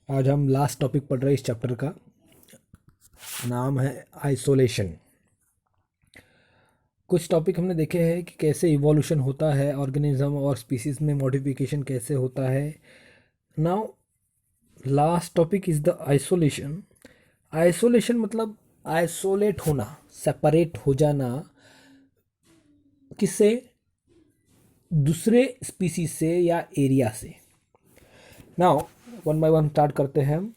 आज हम last topic पढ़ रहे हैं इस चैप्टर का। नाम है आइसोलेशन। कुछ टॉपिक हमने देखे हैं कि कैसे इवोल्यूशन होता है ऑर्गेनिज्म और स्पीसीज में मॉडिफिकेशन कैसे होता है। Now last topic is the isolation. Isolation मतलब आइसोलेट होना, सेपरेट हो जाना किससे, दूसरे स्पीसीज से या एरिया से। Now one by one start करते हैं हम।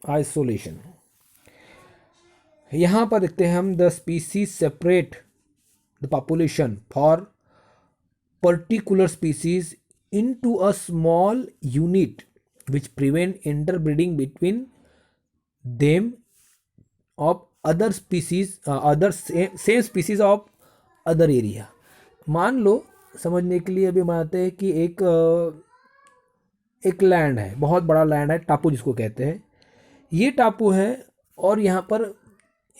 आइसोलेशन यहाँ पर देखते हैं हम, the species separate the population for particular species into a small unit which prevent interbreeding between them of other species, other same species of other area। मान लो, समझने के लिए अभी मानते हैं कि एक लैंड है, बहुत बड़ा लैंड है, टापू जिसको कहते हैं। ये टापू है और यहाँ पर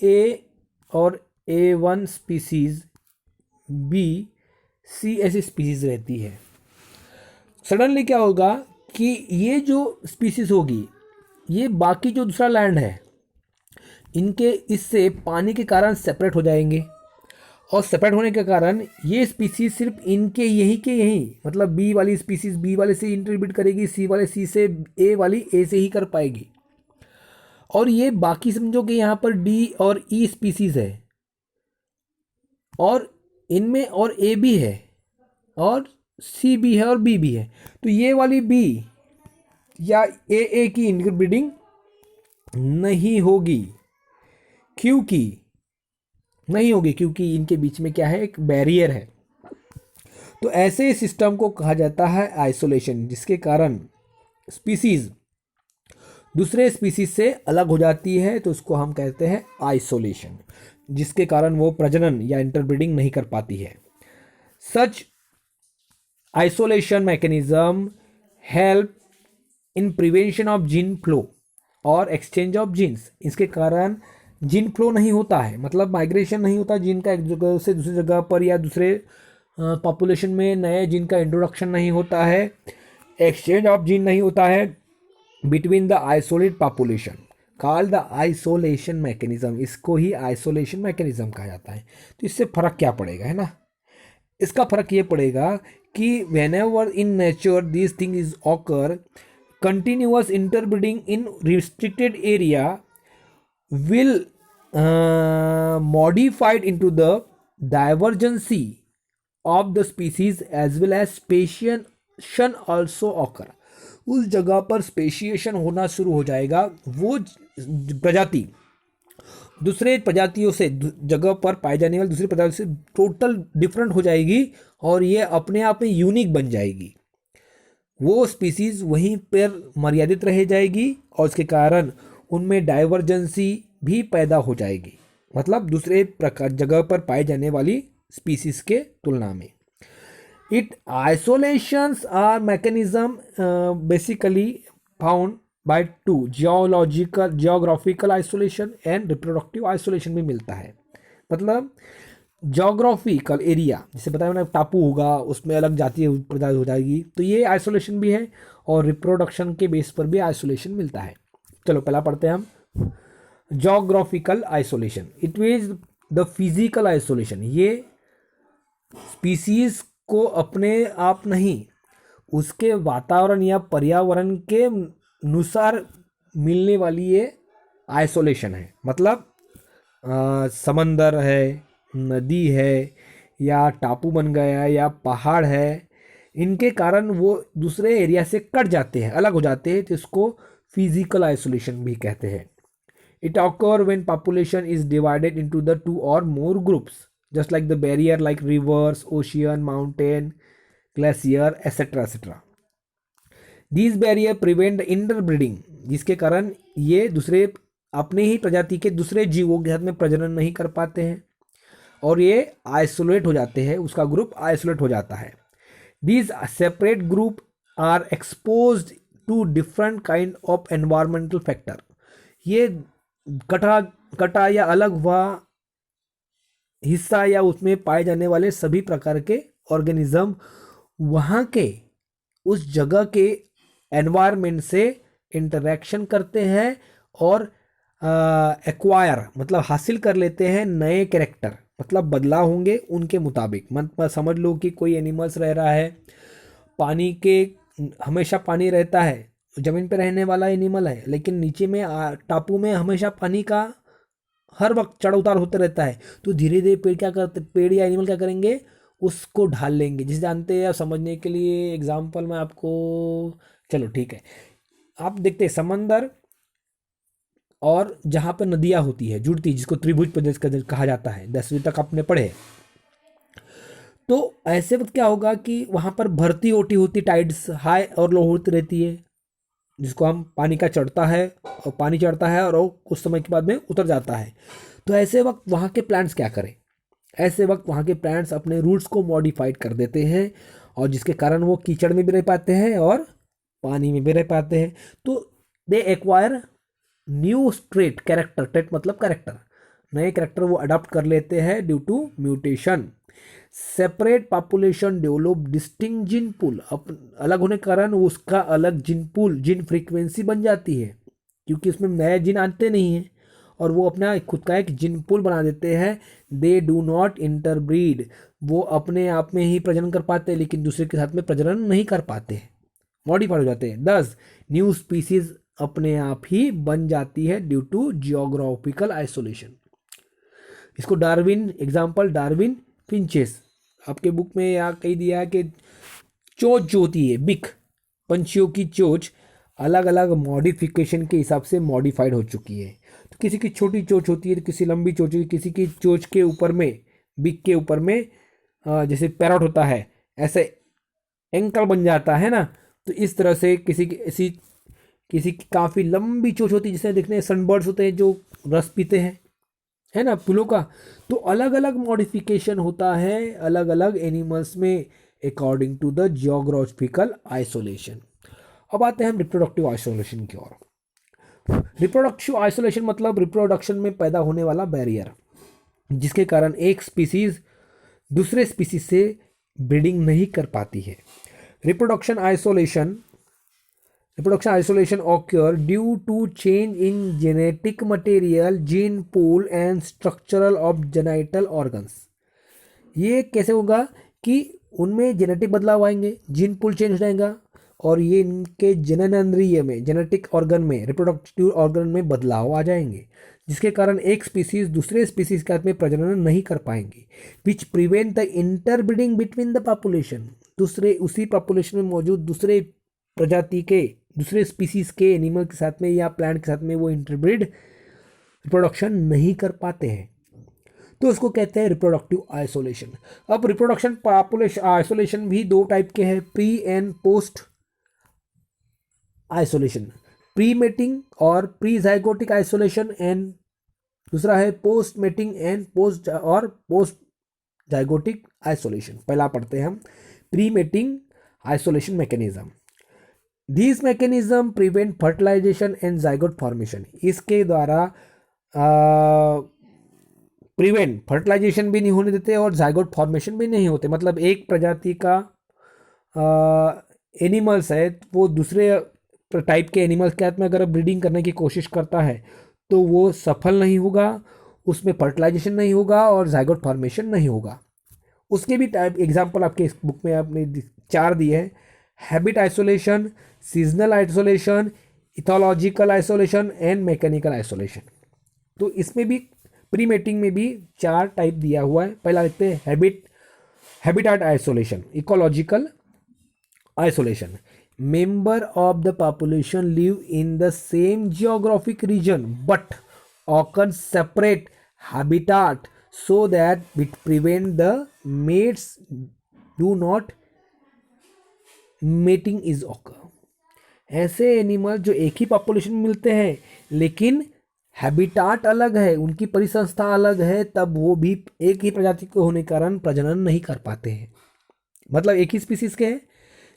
ए और A1 स्पीसीज, बी सी ऐसी स्पीसीज रहती है। सडनली क्या होगा कि ये जो स्पीसीज होगी, ये बाकी जो दूसरा लैंड है इनके इससे पानी के कारण सेपरेट हो जाएंगे, और सेपरेट होने के कारण ये स्पीसीज सिर्फ इनके यहीं के यहीं, मतलब बी वाली स्पीसीज बी वाले से इंटरब्रीड करेगी, सी वाले सी से, ए वाली ए से ही कर पाएगी। और ये बाकी समझो कि यहाँ पर डी और ई स्पीसीज है और इनमें और ए भी है और सी भी है और बी भी है, तो ये वाली बी या ए की इंटरब्रीडिंग नहीं होगी। क्योंकि नहीं होगी क्योंकि इनके बीच में क्या है, एक बैरियर है। तो ऐसे सिस्टम को कहा जाता है आइसोलेशन, जिसके कारण स्पीसीज दूसरे स्पीसीज से अलग हो जाती है, तो उसको हम कहते हैं आइसोलेशन, जिसके कारण वो प्रजनन या इंटरब्रीडिंग नहीं कर पाती है। सच isolation mechanism help in prevention of gene flow और exchange of genes। इसके कारण जीन फ्लो नहीं होता है, मतलब माइग्रेशन नहीं होता जीन का एक जगह से दूसरी जगह पर, या दूसरे पॉपुलेशन में नए जीन का इंट्रोडक्शन नहीं होता है, एक्सचेंज ऑफ जीन नहीं होता है between the isolate population, called the isolation mechanism. इसको ही आइसोलेशन मैकेनिज्म कहा जाता है। तो इससे फर्क क्या पड़ेगा, है ना? इसका फर्क ये पड़ेगा कि whenever in nature these things occur, continuous interbreeding in restricted area will modified into the divergency of the species as well as speciation also occur। उस जगह पर स्पेशिएशन होना शुरू हो जाएगा, वो प्रजाति दूसरे प्रजातियों से, जगह पर पाई जाने वाली दूसरी प्रजाति से टोटल डिफरेंट हो जाएगी और ये अपने आप में यूनिक बन जाएगी। वो स्पीसीज वहीं पर मर्यादित रह जाएगी और इसके कारण उनमें डाइवर्जेंसी भी पैदा हो जाएगी, मतलब दूसरे प्रकार जगह पर पाई जाने वाली स्पीसीज के तुलना में। It isolations are mechanism basically found by two, geographical isolation and reproductive isolation भी मिलता है। मतलब जियोग्राफिकल एरिया, जैसे बताया मैंने, टापू होगा उसमें अलग जातीय प्रजाति हो जाएगी, तो ये आइसोलेशन भी है, और रिप्रोडक्शन के बेस पर भी आइसोलेशन मिलता है। चलो पहला पढ़ते हैं हम, geographical isolation. It is the physical isolation. ये स्पीसीज को अपने आप नहीं, उसके वातावरण या पर्यावरण के अनुसार मिलने वाली ये आइसोलेशन है। मतलब समंदर है, नदी है, या टापू बन गया या पहाड़ है, इनके कारण वो दूसरे एरिया से कट जाते हैं, अलग हो जाते हैं, तो इसको फिजिकल आइसोलेशन भी कहते हैं। It occur when population is divided into the two or more groups, just like the barrier like rivers, ocean, mountain, glacier etcetera etcetera. These barrier prevent interbreeding, जिसके कारण ये दूसरे अपने ही प्रजाति के दूसरे जीवों के साथ में प्रजनन नहीं कर पाते हैं और ये आइसोलेट हो जाते हैं, उसका ग्रुप आइसोलेट हो जाता है। These separate group are exposed to different kind of environmental factor. ये कटा या अलग हुआ हिस्सा या उसमें पाए जाने वाले सभी प्रकार के ऑर्गेनिज्म वहाँ के उस जगह के एनवायरनमेंट से इंटरेक्शन करते हैं और एक्वायर मतलब हासिल कर लेते हैं नए कैरेक्टर, मतलब बदलाव होंगे उनके मुताबिक। मतलब समझ लो कि कोई एनिमल्स रह रहा है पानी के, हमेशा पानी रहता है, ज़मीन पे रहने वाला एनिमल है, लेकिन नीचे में टापू में हमेशा पानी का हर वक्त चढ़ उतार होता रहता है। तो धीरे धीरे पेड़ क्या करते, पेड़ या एनिमल क्या करेंगे, उसको ढाल लेंगे। जिसे जानते हैं, समझने के लिए एग्जाम्पल मैं आपको, चलो ठीक है, आप देखते हैं समंदर और जहाँ पर नदियाँ होती है जुड़ती, जिसको त्रिभुज प्रदेश कहा जाता है, 10वीं तक आपने पढ़े। तो ऐसे वक्त क्या होगा कि वहाँ पर भरती ओटी होती, टाइड्स हाई और लो होती रहती है, जिसको हम पानी का चढ़ता है और पानी चढ़ता है और वो कुछ समय के बाद में उतर जाता है। तो ऐसे वक्त वहाँ के प्लांट्स क्या करें, ऐसे वक्त वहाँ के प्लांट्स अपने रूट्स को मॉडिफाइड कर देते हैं, और जिसके कारण वो कीचड़ में भी रह पाते हैं और पानी में भी रह पाते हैं। तो they acquire new trait, character, trait मतलब कैरेक्टर, नए कैरेक्टर वो अडॉप्ट कर लेते हैं due to mutation. Separate population develop distinct gene pool, अलग होने के कारण उसका अलग जीन पूल, जीन फ्रीक्वेंसी बन जाती है, क्योंकि उसमें नए जीन आते नहीं हैं और वो अपना खुद का एक जीन पूल बना देते हैं। दे डू नॉट इंटरब्रीड, वो अपने आप में ही प्रजनन कर पाते हैं लेकिन दूसरे के साथ में प्रजनन नहीं कर पाते हैं, मॉडिफाइड हो जाते हैं। 10 न्यू स्पीसीज अपने आप ही बन जाती है ड्यू टू जियोग्राफिकल आइसोलेशन। इसको डार्विन, एग्जाम्पल डार्विन फिंचेस, आपके बुक में यहाँ कही दिया है कि चोंच जो होती है, बिक, पंछियों की चोंच अलग अलग मॉडिफिकेशन के हिसाब से मॉडिफाइड हो चुकी है। तो किसी की छोटी चोंच होती है, किसी लंबी चोंच होती है, किसी की चोंच के ऊपर में, बिक के ऊपर में जैसे पैरट होता है ऐसे एंकल बन जाता है ना। तो इस तरह से किसी की ऐसी, किसी की काफ़ी लंबी चोंच होती है, जिसे देखने सनबर्ड्स होते हैं जो रस पीते हैं, है ना, फूलों का। तो अलग अलग मॉडिफिकेशन होता है अलग अलग एनिमल्स में according to the geographical isolation. अब आते हैं हम रिप्रोडक्टिव आइसोलेशन की ओर। रिप्रोडक्टिव आइसोलेशन मतलब रिप्रोडक्शन में पैदा होने वाला बैरियर, जिसके कारण एक स्पीसीज दूसरे स्पीसीज से ब्रीडिंग नहीं कर पाती है। Reproduction isolation occur due to change in genetic material, gene pool and structural of genital organs। ये कैसे होगा कि उनमें जेनेटिक बदलाव आएंगे, जीन पूल चेंज हो जाएगा और ये इनके जननेंद्रिय में, जेनेटिक ऑर्गन में, रिप्रोडक्टिव ऑर्गन में बदलाव आ जाएंगे, जिसके कारण एक स्पीसीज दूसरे स्पीसीज के साथ में प्रजनन नहीं कर पाएंगे। Which prevent the interbreeding between the population, दूसरे उसी पॉपुलेशन में मौजूद दूसरे प्रजाति के, दूसरे स्पीसीज के एनिमल के साथ में या प्लांट के साथ में वो इंटरब्रीड, रिप्रोडक्शन नहीं कर पाते हैं। तो उसको कहते हैं रिप्रोडक्टिव आइसोलेशन। अब रिप्रोडक्शन पॉपुलेशन आइसोलेशन भी दो टाइप के हैं, pre and post isolation, pre mating और प्री जाइगोटिक आइसोलेशन, एंड दूसरा है post mating and post zygotic isolation. पहला पढ़ते हैं हम pre mating isolation mechanism. This mechanism prevent fertilisation and zygote formation, इसके द्वारा प्रिवेंट फर्टिलाइजेशन भी नहीं होने देते और जाइगोट फॉर्मेशन भी नहीं होते। मतलब एक प्रजाति का एनिमल्स है, वो दूसरे टाइप के एनिमल्स के साथ में अगर ब्रीडिंग करने की कोशिश करता है तो वो सफल नहीं होगा, उसमें फर्टिलाइजेशन नहीं होगा और जाइगोट फॉर्मेशन नहीं होगा। उसके भी टाइप एग्जाम्पल आपके इस बुक में आपने 4 दिए हैं, habit isolation, seasonal isolation, ethological isolation and mechanical isolation. तो इसमें भी प्री मेटिंग में भी 4 टाइप दिया हुआ है। पहला देखते हैं habitat isolation, ecological isolation. Member of the population live in the same geographic region but occupy separate habitat so that it prevent the mates do not mating is occur। ऐसे animal जो एक ही population में मिलते हैं लेकिन habitat अलग है, उनकी परिसंस्था अलग है, तब वो भी एक ही प्रजाति के होने के कारण प्रजनन नहीं कर पाते हैं। मतलब एक ही स्पीसीज के हैं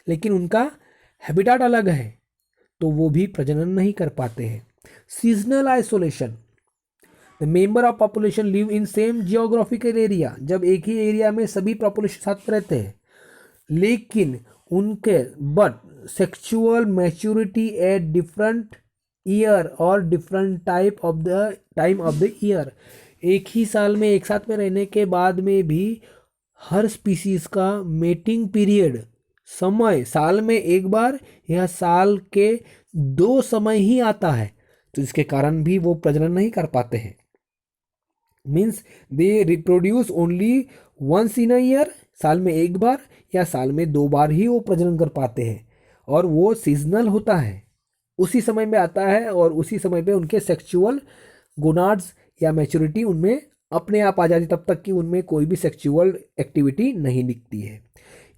लेकिन उनका हैबिटाट अलग है तो वो भी प्रजनन नहीं कर पाते हैं। Seasonal isolation, the member of population live in same geographical area, जब एक ही एरिया में सभी पॉपुलेशन साथ रहते हैं लेकिन उनके but sexual maturity at different year or different time of the year, एक ही साल में एक साथ में रहने के बाद में भी हर स्पीसीज का मेटिंग पीरियड समय साल में एक बार या साल के 2 समय ही आता है, तो इसके कारण भी वो प्रजनन नहीं कर पाते हैं। Means they reproduce only once in a year, साल में एक बार या साल में 2 बार ही वो प्रजनन कर पाते हैं, और वो सीजनल होता है, उसी समय में आता है और उसी समय पे उनके सेक्सुअल गोनाड्स या मैच्योरिटी उनमें अपने आप आ जाती, तब तक कि उनमें कोई भी सेक्सुअल एक्टिविटी नहीं दिखती है।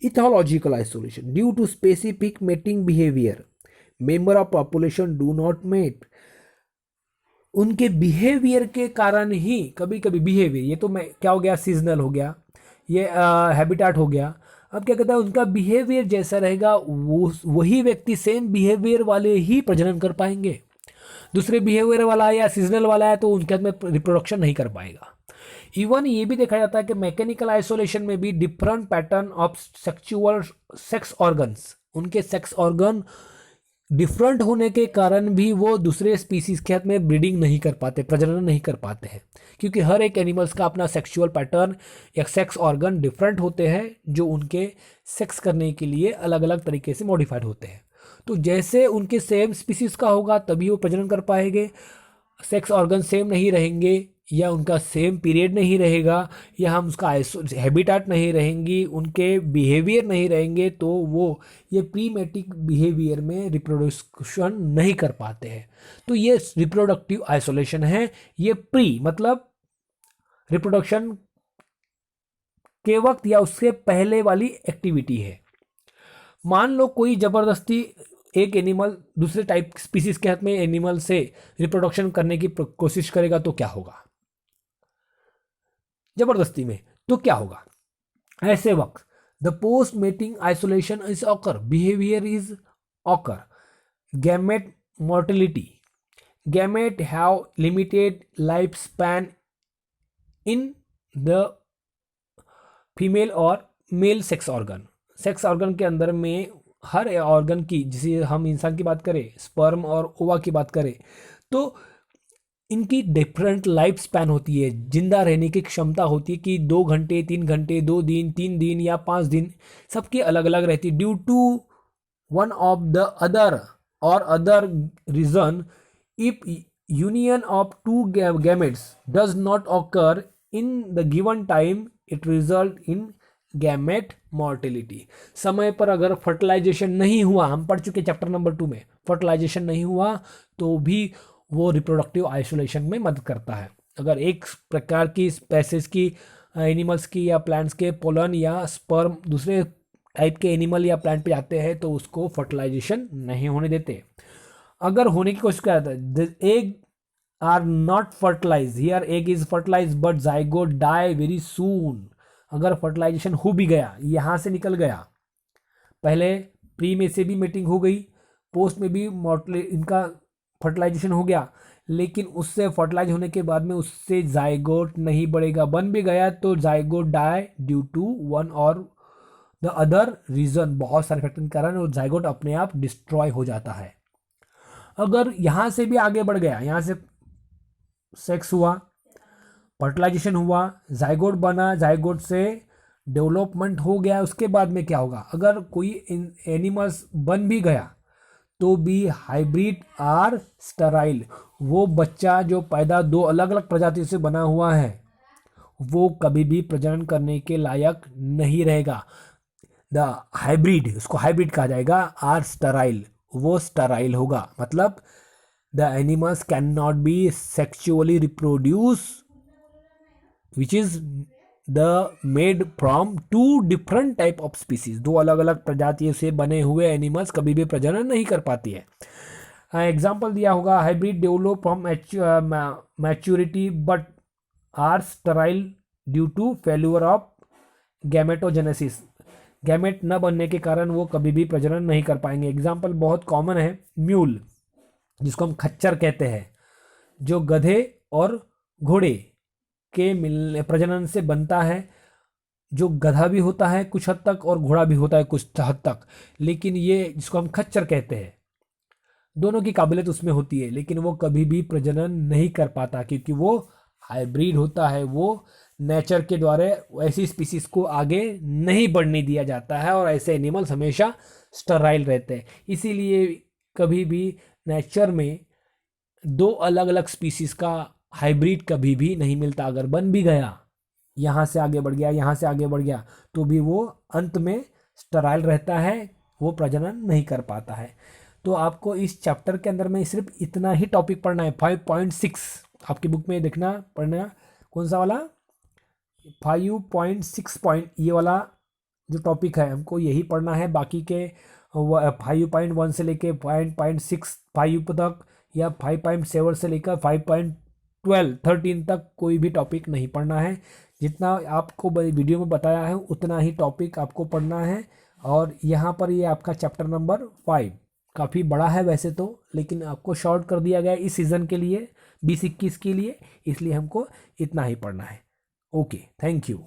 Ethological isolation due to specific mating behaviour, member of population do not mate, उनके बिहेवियर के कारण ही कभी कभी बिहेवियर, ये तो मैं क्या हो गया, सीजनल हो गया, ये हैबिटेट हो गया। अब क्या कहता है, उनका बिहेवियर जैसा रहेगा वो वही व्यक्ति सेम बिहेवियर वाले ही प्रजनन कर पाएंगे। दूसरे बिहेवियर वाला या सीजनल वाला है तो उनके हाथ में रिप्रोडक्शन नहीं कर पाएगा। इवन ये भी देखा जाता है कि मैकेनिकल आइसोलेशन में भी different pattern of sexual sex organs, उनके सेक्स ऑर्गन डिफरेंट होने के कारण भी वो दूसरे स्पीसीज के हाथ में ब्रीडिंग नहीं कर पाते, प्रजनन नहीं कर पाते हैं, क्योंकि हर एक एनिमल्स का अपना सेक्सुअल पैटर्न या सेक्स ऑर्गन डिफरेंट होते हैं जो उनके सेक्स करने के लिए अलग अलग तरीके से मॉडिफाइड होते हैं। तो जैसे उनके सेम स्पीसीज का होगा तभी वो प्रजनन कर पाएंगे, सेक्स ऑर्गन सेम नहीं रहेंगे या उनका सेम पीरियड नहीं रहेगा या हम उसका हैबिटेट नहीं रहेंगी, उनके बिहेवियर नहीं रहेंगे, तो वो ये प्रीमेटिक बिहेवियर में रिप्रोडक्शन नहीं कर पाते हैं। तो ये रिप्रोडक्टिव आइसोलेशन है। ये प्री मतलब रिप्रोडक्शन के वक्त या उससे पहले वाली एक्टिविटी है। मान लो कोई जबरदस्ती एक एनिमल दूसरे टाइप स्पीसीज के हाथ में एनिमल से रिप्रोडक्शन करने की कोशिश करेगा तो क्या होगा, जबरदस्ती में, तो क्या होगा ऐसे वक्त, the post mating isolation is occur, behaviour is occur, gamete mortality, gamete have limited life span in the female और मेल सेक्स ऑर्गन के अंदर में हर ऑर्गन की, जैसे हम इंसान की बात करें, स्पर्म और ओवा की बात करें, तो इनकी डिफरेंट लाइफ स्पैन होती है, जिंदा रहने की क्षमता होती है कि 2 घंटे 3 घंटे 2 दिन 3 दिन या 5 दिन, सबकी अलग अलग रहती है। Due to one of the other or other reason, if union of 2 gametes does not occur in the given time, it result in gamete mortality. समय पर अगर फर्टिलाइजेशन नहीं हुआ, हम पढ़ चुके चैप्टर नंबर 2 में, फर्टिलाइजेशन नहीं हुआ तो भी वो रिप्रोडक्टिव आइसोलेशन में मदद करता है। अगर एक प्रकार की स्पेसीज की एनिमल्स की या प्लांट्स के पोलन या स्पर्म दूसरे टाइप के एनिमल या प्लांट पे जाते हैं तो उसको फर्टिलाइजेशन नहीं होने देते। अगर होने की कोशिश करता है, the egg are not fertilise, here egg is fertilise but zygote die very soon. अगर फर्टिलाइजेशन हो भी गया, यहाँ से निकल गया, पहले प्री में से भी मीटिंग हो गई, पोस्ट में भी इनका फर्टिलाइजेशन हो गया, लेकिन उससे फर्टिलाइज होने के बाद में उससे जाइगोट नहीं बढ़ेगा, बन भी गया तो zygote die due to one or the other reason, बहुत सारे फैक्टर के कारण वो जाइगोट अपने आप डिस्ट्रॉय हो जाता है। अगर यहाँ से भी आगे बढ़ गया, यहाँ से सेक्स हुआ, फर्टिलाइजेशन हुआ, जाइगोट बना, जाइगोट से डेवलपमेंट हो गया, उसके बाद में क्या होगा, अगर कोई एनिमल्स बन भी गया तो भी हाइब्रिड आर स्टराइल, वो बच्चा जो पैदा 2 अलग अलग प्रजातियों से बना हुआ है वो कभी भी प्रजनन करने के लायक नहीं रहेगा। द हाइब्रिड, उसको हाइब्रिड कहा जाएगा, आर स्टराइल, वो स्टराइल होगा, मतलब the animals can not be sexually reproduce which is the made from 2 different type of species, 2 अलग अलग प्रजातियों से बने हुए एनिमल्स कभी भी प्रजनन नहीं कर पाती है। एग्जाम्पल दिया होगा, hybrid develop from maturity but are sterile due to failure of gametogenesis, gamete न बनने के कारण वो कभी भी प्रजनन नहीं कर पाएंगे। एग्जाम्पल बहुत कॉमन है, म्यूल, जिसको हम खच्चर कहते हैं, जो गधे और घोड़े के मिलने प्रजनन से बनता है, जो गधा भी होता है कुछ हद तक और घोड़ा भी होता है कुछ हद तक, लेकिन ये जिसको हम खच्चर कहते हैं, दोनों की काबिलियत उसमें होती है, लेकिन वो कभी भी प्रजनन नहीं कर पाता क्योंकि वो हाइब्रिड होता है। वो नेचर के द्वारा ऐसी स्पीसीज को आगे नहीं बढ़ने दिया जाता है और ऐसे एनिमल्स हमेशा स्टराइल रहते हैं। इसीलिए कभी भी नेचर में दो अलग अलग स्पीसीज का हाइब्रिड कभी भी नहीं मिलता। अगर बन भी गया, यहाँ से आगे बढ़ गया, यहाँ से आगे बढ़ गया, तो भी वो अंत में स्टराइल रहता है, वो प्रजनन नहीं कर पाता है। तो आपको इस चैप्टर के अंदर में सिर्फ इतना ही टॉपिक पढ़ना है। 5.6 आपकी बुक में देखना पढ़ना, कौन सा वाला 5.6 पॉइंट, ये वाला जो टॉपिक है हमको यही पढ़ना है। बाकी के 5.1 से लेके 5.65 तक या 5.7 से लेकर 5.13 तक कोई भी टॉपिक नहीं पढ़ना है। जितना आपको वीडियो में बताया है उतना ही टॉपिक आपको पढ़ना है। और यहाँ पर ये आपका चैप्टर नंबर 5 काफ़ी बड़ा है वैसे तो, लेकिन आपको शॉर्ट कर दिया गया इस सीज़न के लिए 2021 के लिए, इसलिए हमको इतना ही पढ़ना है। Okay, thank you.